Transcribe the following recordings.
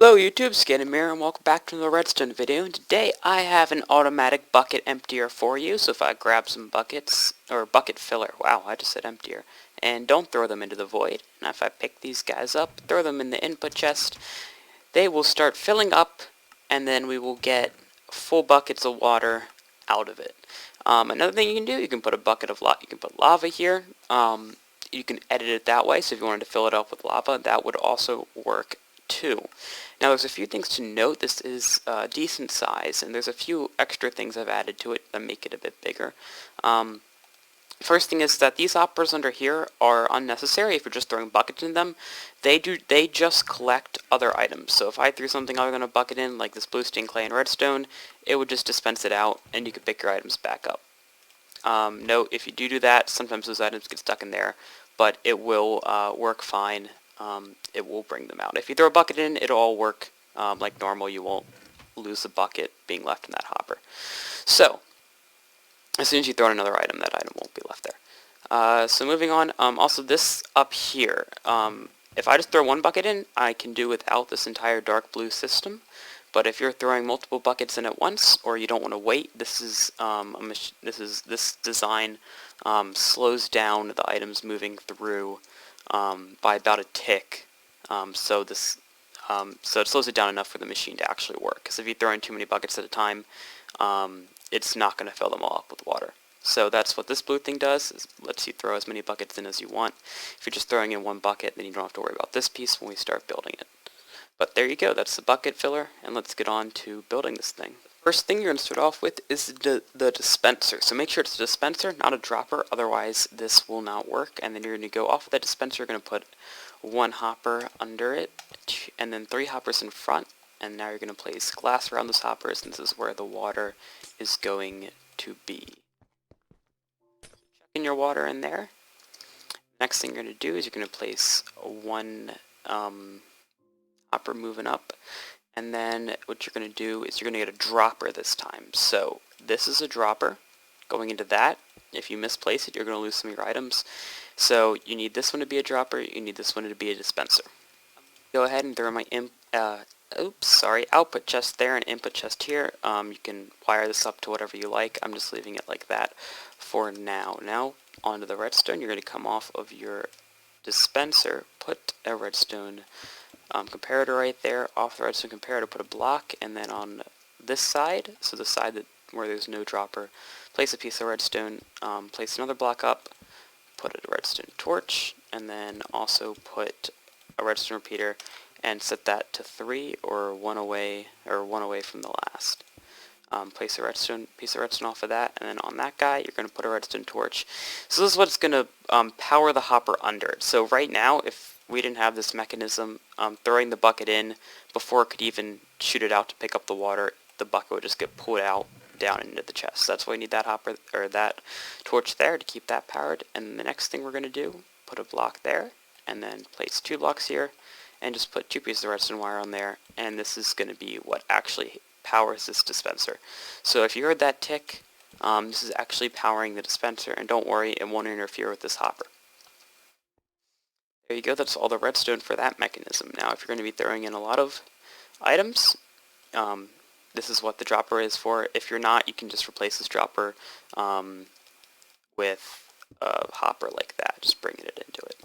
Hello YouTube, Skatem here, and welcome back to the redstone video. And today I have an automatic bucket emptier for you. So if I grab some buckets, or bucket filler, wow, I just said emptier, and don't throw them into the void. And if I pick these guys up, throw them in the input chest, they will start filling up, and then we will get full buckets of water out of it. Another thing you can do, you can put a bucket of you can put lava here. You can edit it that way, so if you wanted to fill it up with lava, that would also work too. Now there's a few things to note. This is decent size, and there's a few extra things I've added to it that make it a bit bigger. First thing is that these hoppers under here are unnecessary if you're just throwing buckets in them. They just collect other items. So if I threw something other than a bucket in, like this blue stained clay and redstone, it would just dispense it out, and you could pick your items back up. Note, if you do that, sometimes those items get stuck in there, but it will work fine. It will bring them out. If you throw a bucket in, it'll all work like normal. You won't lose the bucket being left in that hopper. So, as soon as you throw in another item, that item won't be left there. So moving on, also this up here, if I just throw one bucket in, I can do without this entire dark blue system. But if you're throwing multiple buckets in at once, or you don't want to wait, this design slows down the items moving through by about a tick. So it slows it down enough for the machine to actually work. Because if you throw in too many buckets at a time, it's not going to fill them all up with water. So that's what this blue thing does, is lets you throw as many buckets in as you want. If you're just throwing in one bucket, then you don't have to worry about this piece when we start building it. But there you go, that's the bucket filler, and let's get on to building this thing. First thing you're going to start off with is the dispenser. So make sure it's a dispenser, not a dropper, otherwise this will not work. And then you're going to go off of that dispenser, you're going to put one hopper under it, and then 3 hoppers in front. And now you're going to place glass around those hoppers, and this is where the water is going to be. Chuck in your water in there. Next thing you're going to do is you're going to place one hopper moving up. And then what you're going to do is you're going to get a dropper this time. So this is a dropper going into that. If you misplace it, you're going to lose some of your items. So you need this one to be a dropper. You need this one to be a dispenser. Go ahead and throw my output chest there and input chest here. You can wire this up to whatever you like. I'm just leaving it like that for now. Now onto the redstone. You're going to come off of your dispenser, put a redstone comparator right there, off the redstone comparator, put a block, and then on this side, so the side where there's no dropper, place a piece of redstone, place another block up, put a redstone torch, and then also put a redstone repeater, and set that to 3 or one away from the last. Place a piece of redstone off of that, and then on that guy, you're going to put a redstone torch. So this is what's going to power the hopper under it. So right now, if we didn't have this mechanism, throwing the bucket in before it could even shoot it out to pick up the water, the bucket would just get pulled out down into the chest. So that's why we need that hopper or that torch there to keep that powered. And the next thing we're going to do, put a block there, and then place 2 blocks here, and just put 2 pieces of redstone wire on there. And this is going to be what actually powers this dispenser. So if you heard that tick, this is actually powering the dispenser, and don't worry, it won't interfere with this hopper. There you go, that's all the redstone for that mechanism. Now if you're going to be throwing in a lot of items, this is what the dropper is for. If you're not, you can just replace this dropper with a hopper like that, just bringing it into it.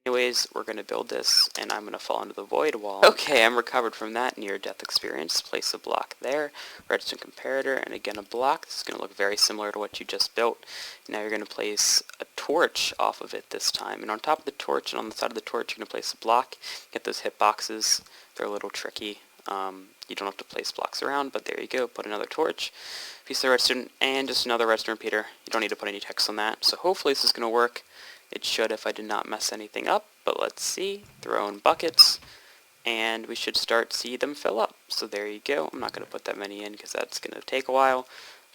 Anyways, we're going to build this, and I'm going to fall into the void wall. Okay, I'm recovered from that near-death experience. Place a block there, redstone comparator, and again a block. This is going to look very similar to what you just built. Now you're going to place a torch off of it this time. And on top of the torch and on the side of the torch, you're going to place a block. Get those hitboxes. They're a little tricky. You don't have to place blocks around, but there you go. Put another torch, piece of redstone, and just another redstone repeater. You don't need to put any text on that. So hopefully this is going to work. It should if I did not mess anything up, but let's see. Throw in buckets, and we should see them fill up. So there you go. I'm not going to put that many in because that's going to take a while,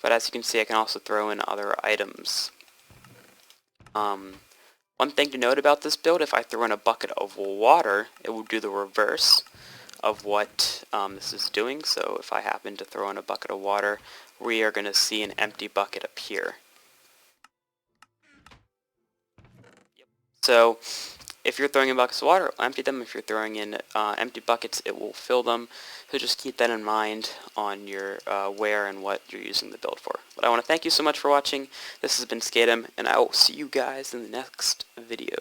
but as you can see, I can also throw in other items. One thing to note about this build, if I throw in a bucket of water, it will do the reverse of what this is doing. So if I happen to throw in a bucket of water, we are going to see an empty bucket appear. So if you're throwing in buckets of water, it will empty them. If you're throwing in empty buckets, it will fill them. So just keep that in mind on your where and what you're using the build for. But I want to thank you so much for watching. This has been Skatem, and I will see you guys in the next video.